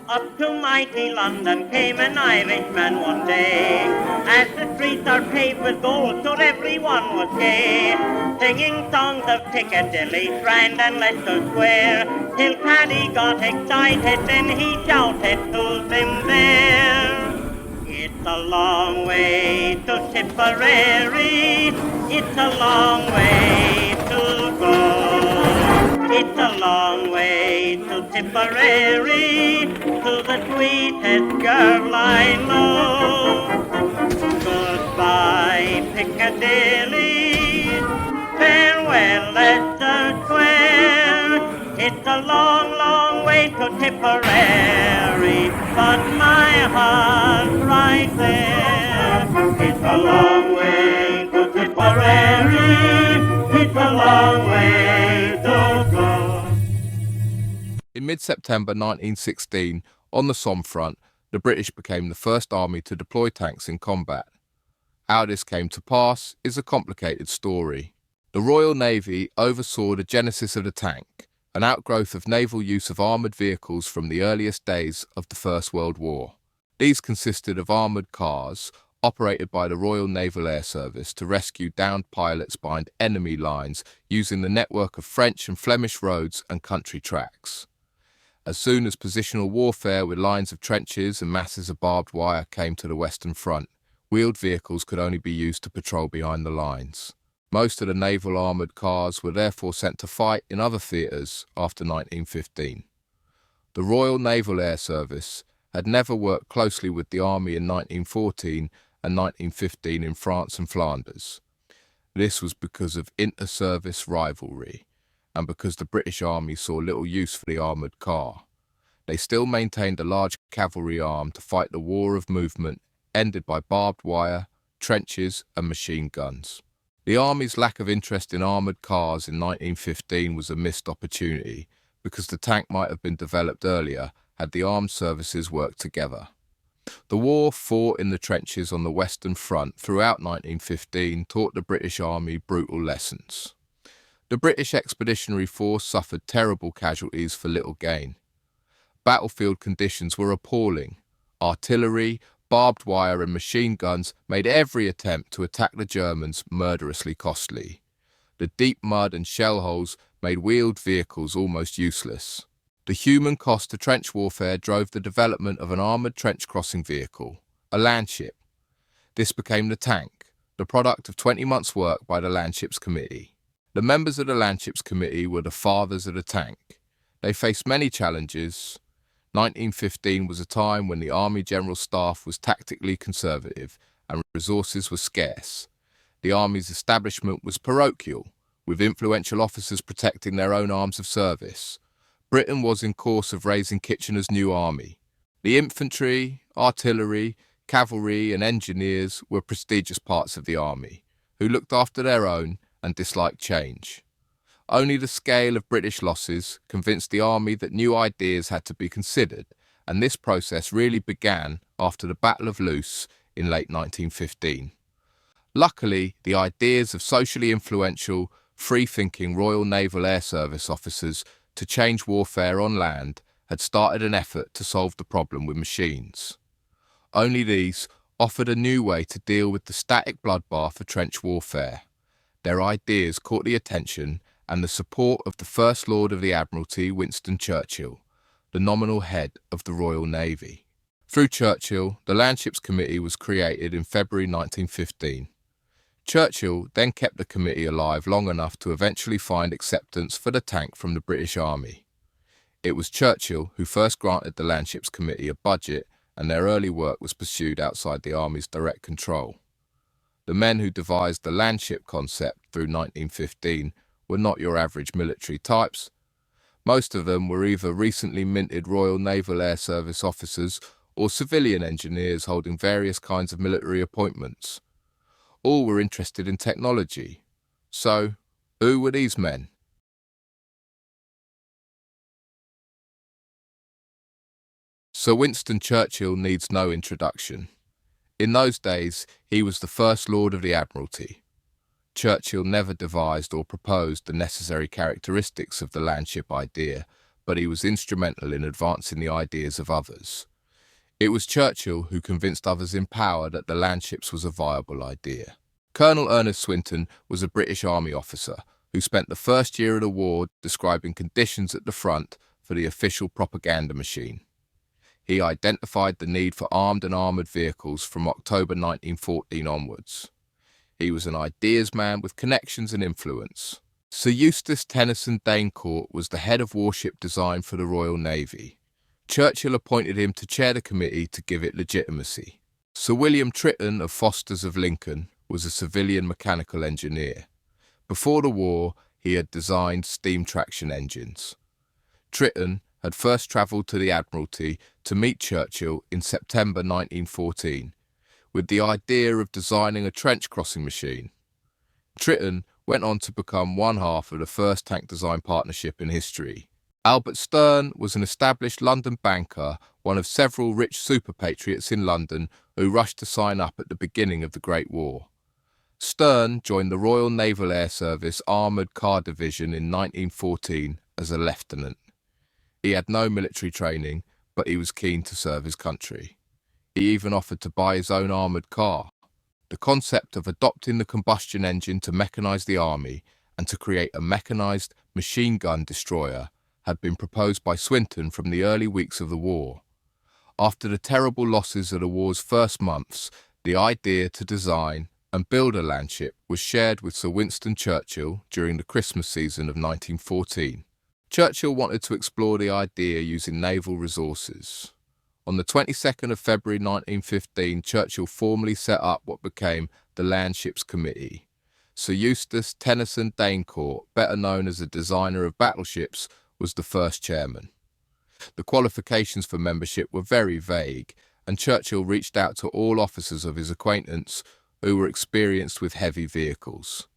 Up to mighty London came an Irishman one day. As the streets are paved with gold, so everyone was gay, singing songs of Piccadilly, Strand and Leicester Square, till Paddy got excited, then he shouted, "Who's in there?" It's a long way to Tipperary, it's a long way to go. It's a long way to Tipperary, to the sweetest girl I know. Goodbye, Piccadilly, farewell, Leicester Square. It's a long, long way to Tipperary, but my heart's right there. It's a long way to Tipperary, it's a long way to go. In mid-September 1916, on the Somme front, the British became the first army to deploy tanks in combat. How this came to pass is a complicated story. The Royal Navy oversaw the genesis of the tank, an outgrowth of naval use of armoured vehicles from the earliest days of the First World War. These consisted of armoured cars operated by the Royal Naval Air Service to rescue downed pilots behind enemy lines using the network of French and Flemish roads and country tracks. As soon as positional warfare with lines of trenches and masses of barbed wire came to the Western Front, wheeled vehicles could only be used to patrol behind the lines. Most of the naval armoured cars were therefore sent to fight in other theatres after 1915. The Royal Naval Air Service had never worked closely with the Army in 1914 and 1915 in France and Flanders. This was because of inter-service rivalry, and because the British Army saw little use for the armoured car. They still maintained a large cavalry arm to fight the war of movement ended by barbed wire, trenches and machine guns. The Army's lack of interest in armoured cars in 1915 was a missed opportunity because the tank might have been developed earlier had the armed services worked together. The war fought in the trenches on the Western Front throughout 1915 taught the British Army brutal lessons. The British Expeditionary Force suffered terrible casualties for little gain. Battlefield conditions were appalling. Artillery, barbed wire and machine guns made every attempt to attack the Germans murderously costly. The deep mud and shell holes made wheeled vehicles almost useless. The human cost to trench warfare drove the development of an armoured trench crossing vehicle, a landship. This became the tank, the product of 20 months' work by the Landships Committee. The members of the Landships Committee were the fathers of the tank. They faced many challenges. 1915 was a time when the Army General Staff was tactically conservative and resources were scarce. The Army's establishment was parochial, with influential officers protecting their own arms of service. Britain was in course of raising Kitchener's new army. The infantry, artillery, cavalry and engineers were prestigious parts of the army, who looked after their own and disliked change. Only the scale of British losses convinced the army that new ideas had to be considered, and this process really began after the Battle of Loos in late 1915. Luckily, the ideas of socially influential, free-thinking Royal Naval Air Service officers to change warfare on land had started an effort to solve the problem with machines. Only these offered a new way to deal with the static bloodbath of trench warfare. Their ideas caught the attention and the support of the First Lord of the Admiralty, Winston Churchill, the nominal head of the Royal Navy. Through Churchill, the Landships Committee was created in February 1915. Churchill then kept the committee alive long enough to eventually find acceptance for the tank from the British Army. It was Churchill who first granted the Landships Committee a budget, and their early work was pursued outside the Army's direct control. The men who devised the landship concept through 1915 were not your average military types. Most of them were either recently minted Royal Naval Air Service officers or civilian engineers holding various kinds of military appointments. All were interested in technology. So, who were these men? Sir Winston Churchill needs no introduction. In those days, he was the First Lord of the Admiralty. Churchill never devised or proposed the necessary characteristics of the landship idea, but he was instrumental in advancing the ideas of others. It was Churchill who convinced others in power that the Landships was a viable idea. Colonel Ernest Swinton was a British Army officer who spent the first year of the war describing conditions at the front for the official propaganda machine. He identified the need for armed and armoured vehicles from October 1914 onwards. He was an ideas man with connections and influence. Sir Eustace Tennyson Danecourt was the head of warship design for the Royal Navy. Churchill appointed him to chair the committee to give it legitimacy. Sir William Tritton of Foster's of Lincoln was a civilian mechanical engineer. Before the war, he had designed steam traction engines. Tritton had first travelled to the Admiralty to meet Churchill in September 1914 with the idea of designing a trench crossing machine. Tritton went on to become one half of the first tank design partnership in history. Albert Stern was an established London banker, one of several rich super patriots in London who rushed to sign up at the beginning of the Great War. Stern joined the Royal Naval Air Service Armoured Car Division in 1914 as a lieutenant. He had no military training, but he was keen to serve his country. He even offered to buy his own armoured car. The concept of adopting the combustion engine to mechanise the army and to create a mechanised machine gun destroyer had been proposed by Swinton from the early weeks of the war. After the terrible losses of the war's first months, the idea to design and build a landship was shared with Sir Winston Churchill during the Christmas season of 1914. Churchill wanted to explore the idea using naval resources. On the 22nd of February 1915, Churchill formally set up what became the Landships Committee. Sir Eustace Tennyson Danecourt, better known as a designer of battleships, was the first chairman. The qualifications for membership were very vague, and Churchill reached out to all officers of his acquaintance who were experienced with heavy vehicles.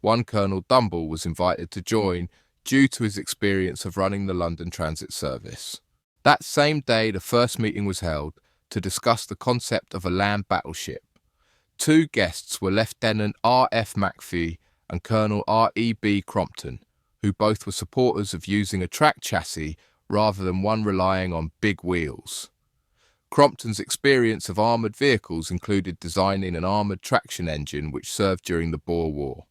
One Colonel Dumble was invited to join due to his experience of running the London Transit Service. That same day, the first meeting was held to discuss the concept of a land battleship. Two guests were Lieutenant R.F. McPhee and Colonel R.E.B. Crompton, who both were supporters of using a track chassis rather than one relying on big wheels. Crompton's experience of armoured vehicles included designing an armoured traction engine which served during the Boer War.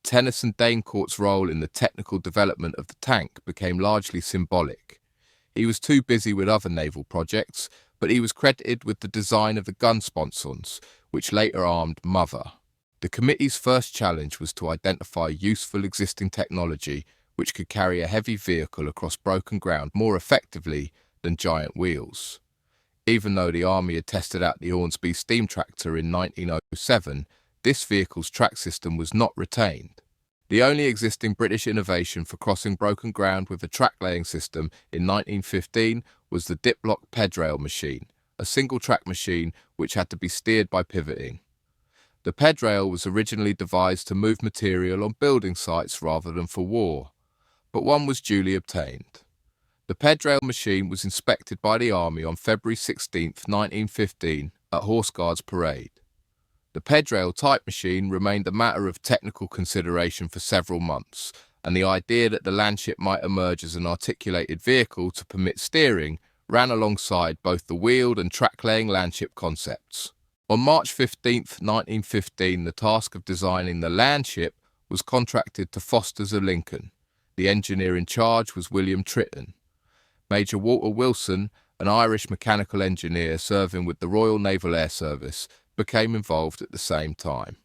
Tennyson Danecourt's role in the technical development of the tank became largely symbolic. He was too busy with other naval projects, but he was credited with the design of the gun sponsons, which later armed Mother. The committee's first challenge was to identify useful existing technology which could carry a heavy vehicle across broken ground more effectively than giant wheels. Even though the Army had tested out the Hornsby steam tractor in 1907, this vehicle's track system was not retained. The only existing British innovation for crossing broken ground with a track-laying system in 1915 was the diplock pedrail machine, a single-track machine which had to be steered by pivoting. The pedrail was originally devised to move material on building sites rather than for war, but one was duly obtained. The pedrail machine was inspected by the Army on February 16, 1915 at Horse Guards Parade. The pedrail type machine remained a matter of technical consideration for several months, and the idea that the Landship might emerge as an articulated vehicle to permit steering ran alongside both the wheeled and track-laying Landship concepts. On March 15, 1915, the task of designing the Landship was contracted to Foster's of Lincoln. The engineer in charge was William Tritton. Major Walter Wilson, an Irish mechanical engineer serving with the Royal Naval Air Service, became involved at the same time.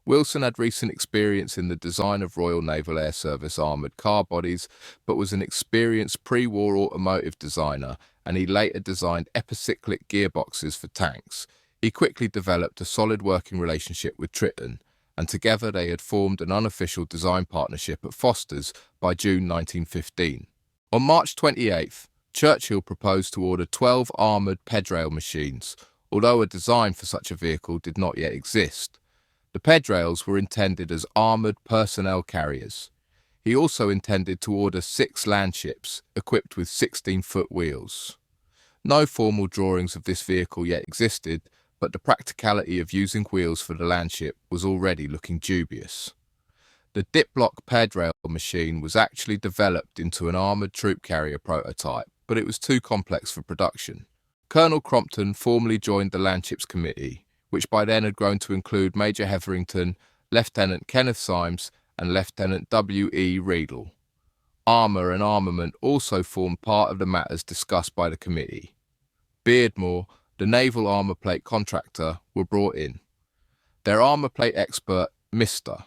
Wilson had recent experience in the design of Royal Naval Air Service armoured car bodies, but was an experienced pre-war automotive designer, and he later designed epicyclic gearboxes for tanks. He quickly developed a solid working relationship with Tritton, and together they had formed an unofficial design partnership at Foster's by June 1915. On March 28th, Churchill proposed to order 12 armoured pedrail machines, although a design for such a vehicle did not yet exist. The pedrails were intended as armoured personnel carriers. He also intended to order 6 landships equipped with 16-foot wheels. No formal drawings of this vehicle yet existed, but the practicality of using wheels for the landship was already looking dubious. The diplock pedrail machine was actually developed into an armoured troop carrier prototype, but it was too complex for production. Colonel Crompton formally joined the Landships Committee, which by then had grown to include Major Hetherington, Lieutenant Kenneth Symes, and Lieutenant W.E. Riedel. Armour and armament also formed part of the matters discussed by the committee. Beardmore, the naval armour plate contractor, were brought in. Their armour plate expert, Mr.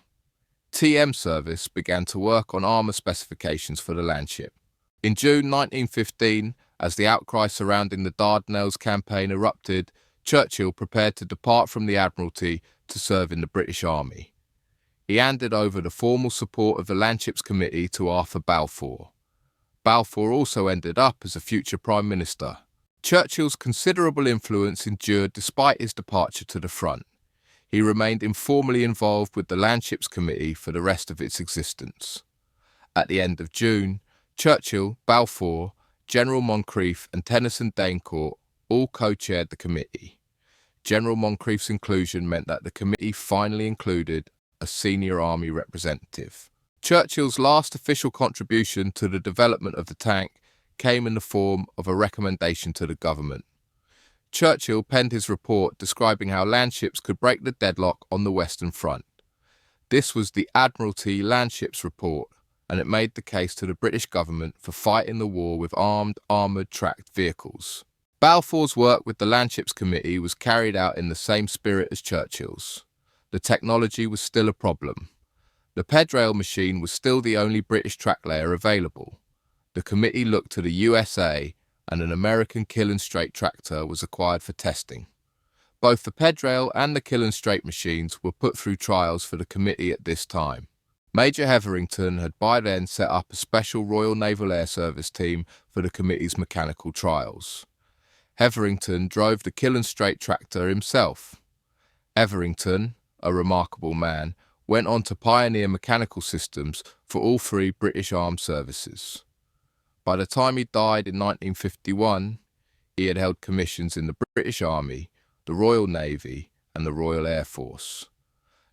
TM Service, began to work on armour specifications for the Landship. In June 1915, as the outcry surrounding the Dardanelles campaign erupted, Churchill prepared to depart from the Admiralty to serve in the British Army. He handed over the formal support of the Landships Committee to Arthur Balfour. Balfour also ended up as a future Prime Minister. Churchill's considerable influence endured despite his departure to the front. He remained informally involved with the Landships Committee for the rest of its existence. At the end of June, Churchill, Balfour, General Moncrieff and Tennyson Daincourt all co-chaired the committee. General Moncrieff's inclusion meant that the committee finally included a senior army representative. Churchill's last official contribution to the development of the tank came in the form of a recommendation to the government. Churchill penned his report describing how landships could break the deadlock on the Western Front. This was the Admiralty Landships Report, and it made the case to the British government for fighting the war with armoured tracked vehicles. Balfour's work with the Landships Committee was carried out in the same spirit as Churchill's. The technology was still a problem. The pedrail machine was still the only British track layer available. The committee looked to the USA, and an American kill and straight tractor was acquired for testing. Both the pedrail and the kill and straight machines were put through trials for the committee at this time. Major Hetherington had by then set up a special Royal Naval Air Service team for the committee's mechanical trials. Hetherington drove the kill and straight tractor himself. Hetherington, a remarkable man, went on to pioneer mechanical systems for all three British armed services. By the time he died in 1951, he had held commissions in the British Army, the Royal Navy, and the Royal Air Force.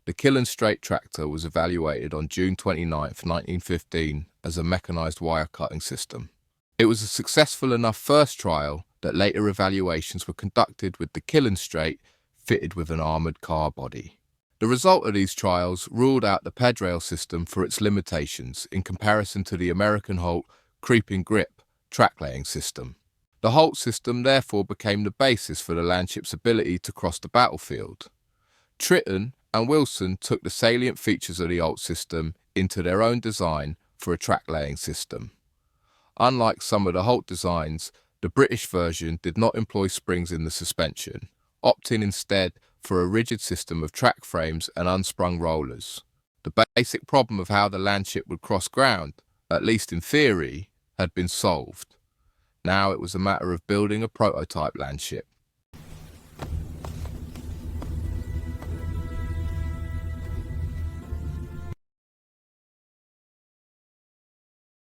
The kill and straight tractor was evaluated on June 29, 1915, as a mechanised wire cutting system. It was a successful enough first trial that later evaluations were conducted with the kill and straight fitted with an armoured car body. The result of these trials ruled out the pedrail system for its limitations in comparison to the American Holt creeping grip track-laying system. The Holt system therefore became the basis for the Landship's ability to cross the battlefield. Tritton and Wilson took the salient features of the Holt system into their own design for a track-laying system. Unlike some of the Holt designs, the British version did not employ springs in the suspension, opting instead for a rigid system of track frames and unsprung rollers. The basic problem of how the Landship would cross ground, at least in theory, had been solved. Now it was a matter of building a prototype Landship.